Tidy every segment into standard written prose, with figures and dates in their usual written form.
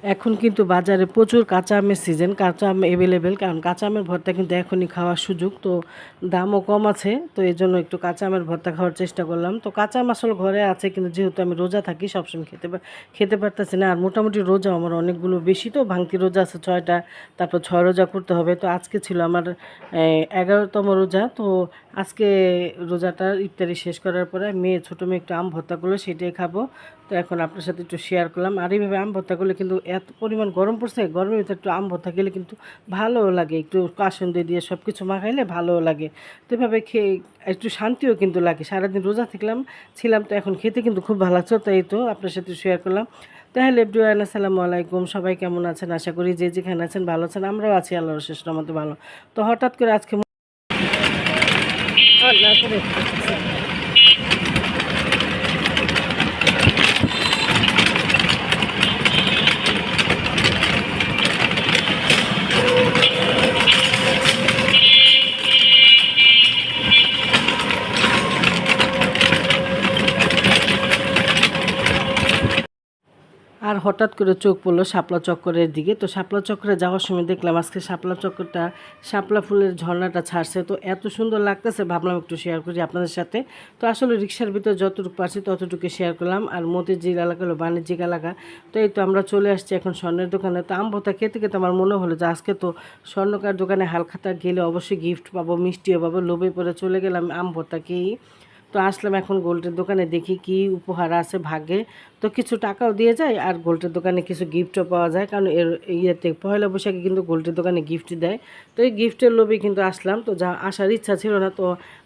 এখন কিন্তু বাজারে প্রচুর কাঁচা আমের সিজন, কাঁচা আম এভেলেবেল, কারণ কাঁচা আমের ভর্তা কিন্তু এখনই খাওয়ার সুযোগ, তো দামও কম আছে, তো এই জন্য একটু কাঁচা আমের ভর্তা খাওয়ার চেষ্টা করলাম। তো কাঁচা আম আসলে ঘরে আছে, কিন্তু যেহেতু আমি রোজা থাকি সবসময় খেতে পারতেছি না, আর মোটামুটি রোজা আমার অনেকগুলো বেশি, তো ভাঙতি রোজা আছে 6টা, তারপর 6 রোজা করতে হবে। তো আজকে ছিল আমার 11তম রোজা। তো আজকে রোজাটার ইফতারি শেষ করার পরে ছোটো মেয়ে একটু আম ভর্তা করলো, সেটাই খাবো। তো এখন আপনার সাথে একটু শেয়ার করলাম। আর এইভাবে আম ভর্তা করলে কিন্তু এত পরিমাণ গরম পড়ছে, গরমের ভিতরে একটু আম ভর্তা খেলে কিন্তু ভালোও লাগে, একটু কাসুন্দি দিয়ে সব কিছু মাখাইলে ভালোও লাগে। তো এভাবে খেয়ে একটু শান্তিও কিন্তু লাগে। সারাদিন রোজা ছিলাম, তো এখন খেতে কিন্তু খুব ভালো লাগছে, তাই তো আপনার সাথে শেয়ার করলাম। তাহলে এভরিওয়ান, আসসালামু আলাইকুম, সবাই কেমন আছেন? আশা করি যে যেখানে আছেন ভালো আছেন, আমরাও আছি আল্লাহর শেষ রহমতে ভালো। তো হঠাৎ করে আজকে হঠাৎ করে চোখ পড়লো শাপলা চক্করের দিকে। তো শাপলা চক্করে যাওয়ার সময় দেখলাম আজকে শাপলা চক্করটা, শাপলা ফুলের ঝর্ণাটা ছাড়ছে, তো এত সুন্দর লাগতেছে, ভাবলাম একটু শেয়ার করি আপনাদের সাথে। তো আসলে রিক্সার ভিতরে যতটুকু পারছি ততটুকু শেয়ার করলাম। আর মতিঝিল এলাকা হলো বাণিজ্যিক এলাকা। তো এই তো আমরা চলে আসছি এখন স্বর্ণের দোকানে। তো আম ভর্তা খেতে খেতে আমার মনে হলো যে আজকে তো স্বর্ণকার দোকানে হালখাতা গেলে অবশ্যই গিফট পাবো, মিষ্টিও পাবো, লোভে পরে চলে গেলাম আম ভর্তা খেয়েই। তো আসলাম এখন গোল্ডের দোকানে, দেখি কি উপহার আছে ভাগ্যে। তো কিছু টাকাও দিয়ে যায়, আর গোল্ডের দোকানে কিছু গিফটও পাওয়া যায়, কারণ ইয়েতে পয়লা বৈশাখে কিন্তু গোল্ডের দোকানে গিফট দেয়। তো এই গিফটের লোভে কিন্তু আসলাম। তো যা আসার ইচ্ছা ছিল না, তো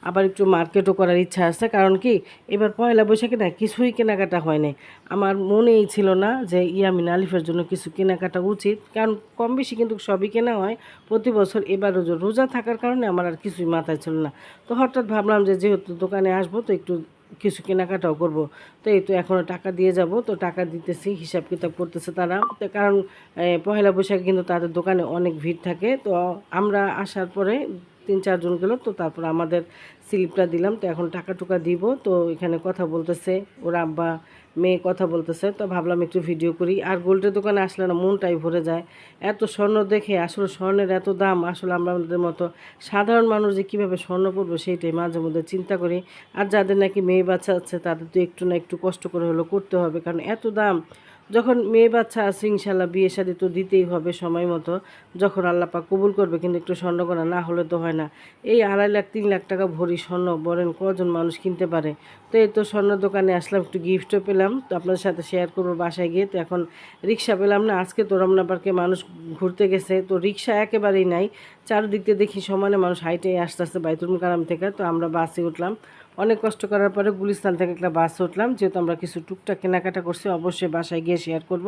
আবার একটু মার্কেটও করার ইচ্ছা আছে, কারণ কি এবার পয়লা বৈশাখে না কিছুই কেনাকাটা হয়নি। আমার মনেই ছিল না যে ইয়ামিন আলিফের জন্য কিছু কেনাকাটা উচিত, কারণ কম বেশি কিন্তু সবই কেনা হয় প্রতি বছর। এবার রোজা থাকার কারণে আমার আর কিছুই মাথায় ছিল না। তো হঠাৎ ভাবলাম যে যেহেতু দোকানে আসবো, তো একটু কিছু কেনাকাটাও করব। তো এই তো এখনও টাকা দিয়ে যাব, তো টাকা দিতেছি, হিসাব কিতাব করতেছে তারা। তো কারণ পয়লা বৈশাখে কিন্তু তাদের দোকানে অনেক ভিড় থাকে। তো আমরা আসার পরে 3-4 জন গেল, তো তারপর আমাদের স্লিপটা দিলাম। তো এখন টাকা টুকা দিব। তো এখানে কথা বলতেছে ওরা, আব্বা মেয়ে কথা বলতেছে, তো ভাবলাম একটু ভিডিও করি। আর গোল্ডের দোকানে আসলে না মনটাই ভরে যায়, এত স্বর্ণ দেখে। আসলে স্বর্ণের এত দাম, আসলে আমাদের মতো সাধারণ মানুষ যে কীভাবে স্বর্ণ পরবো সেইটাই মাঝে মধ্যে চিন্তা করি। আর যাদের নাকি মেয়ে বাচ্চা আছে তাদের তো একটু না একটু কষ্ট করে হলেও করতে হবে, কারণ এত দাম। যখন মেয়ে বাচ্চা আছে ইনশাল্লাহ বিয়ে শাদী তো দিতেই হবে সময় মতো, যখন আল্লাহ পাক কবুল করবে, কিন্তু একটু স্বর্ণ করা না হলে তো হয় না। এই 2.5 লাখ 3 লাখ টাকা ভরি স্বর্ণ বলেন কজন মানুষ কিনতে পারে? তো এই তো স্বর্ণ দোকানে আসলাম, একটু গিফটও পেলাম, তো আপনাদের সাথে শেয়ার করবো বাসায় গিয়ে। তো এখন রিক্সা পেলাম না, আজকে তো রমনা পার্কে মানুষ ঘুরতে গেছে, তো রিক্সা একেবারেই নাই। চারদিক দিয়ে দেখি সমানে মানুষ হাইটে আসতে আসতে বাইতুল মুকাররম থেকে। তো আমরা বাসে উঠলাম, অনেক কষ্ট করার পরে গুলিস্তান থেকে একটা বাসে উঠলাম, যেহেতু আমরা কিছু টুকটাক কেনাকাটা করছি, অবশ্যই বাসায় গিয়ে শেয়ার করব।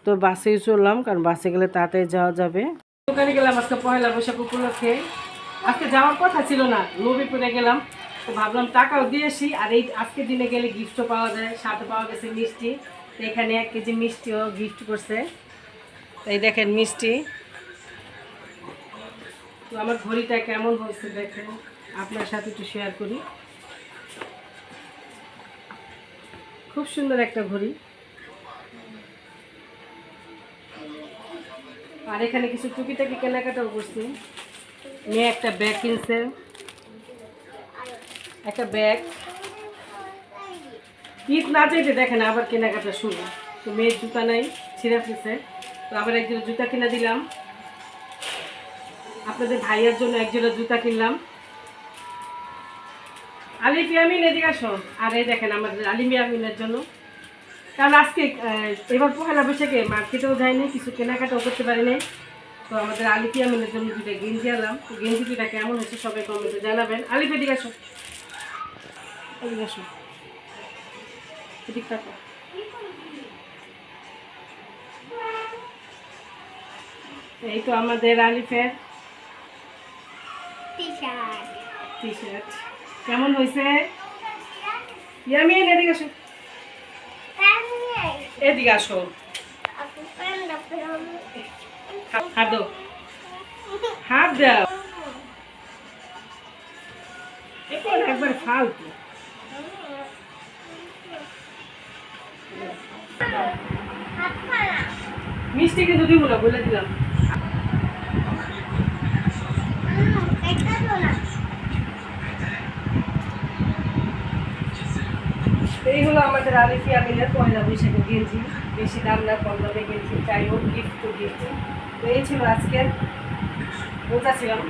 তো বাসেই চললাম, কারণ বাসে গেলে তাড়াতাড়ি যাওয়া যাবে। দোকানে গেলাম আজকে পয়লা বৈশাখ উপলক্ষে। আজকে যাওয়ার কথা ছিল না, নবীপুরে গেলাম, তো ভাবলাম টাকাও দিয়েছি, আর এই আজকের দিনে গেলে গিফটও পাওয়া যায়, সাথে পাওয়া গেছে মিষ্টি। তো এখানে 1 কেজি মিষ্টিও গিফট করছে, এই দেখেন মিষ্টি। তো আমার ঘড়িটা কেমন হয়েছে দেখেন, আপনার সাথে একটু শেয়ার করি। খুব সুন্দর একটা ঘড়ি। আর এখানে কিছু টুকিটাকি কেনাকাটাও করছি। মেয়ে একটা ব্যাগ কিনছে, একটা ব্যাগ। ঈদ না যেতে দেখেন আবার কেনাকাটা শুরু। তো মেয়ের জুতা নাই, ছিঁড়ে ফেলছে, তো আবার একজোড়া জুতা কিনে দিলাম। আপনাদের ভাইয়ের জন্য একজোড়া জুতা কিনলাম। আলিফ ইয়ামিন এদিকে আসো। আর এই দেখেন আমাদের আলিম ইয়ামিনের জন্য, কারণ আজকে এবার পয়লা বৈশাখে মার্কেটেও যায়নি, কিছু কেনাকাটাও করতে পারিনি। তো আমাদের আলিফ ইয়ামিনের জন্য দুটা গেঞ্জি আনলাম। গেঞ্জি দুটা কেমন হচ্ছে সবাই কমেন্টে জানাবেন। আলিফ এদিকে আসো, এদিকে আসো, এদিক তাকাও। এই তো আমাদের আলিফের টি শার্ট কেমন হয়েছে? ইয়ামিন এদিকে আসো, এদিকে আসো, হাত দাও, হাত দাও, একবার ফালতু। মিষ্টি কিন্তু দিব না, বলে দিলাম। এই হলো আমাদের আলিফিয়া মিলের পয়লা বৈশাখের গেঞ্জি। বেশি দাম না, কম দামে গেঞ্জি, যাই হোক গিফট তো গিফট। তো এই ছিল আজকের, বোঝা ছিলাম।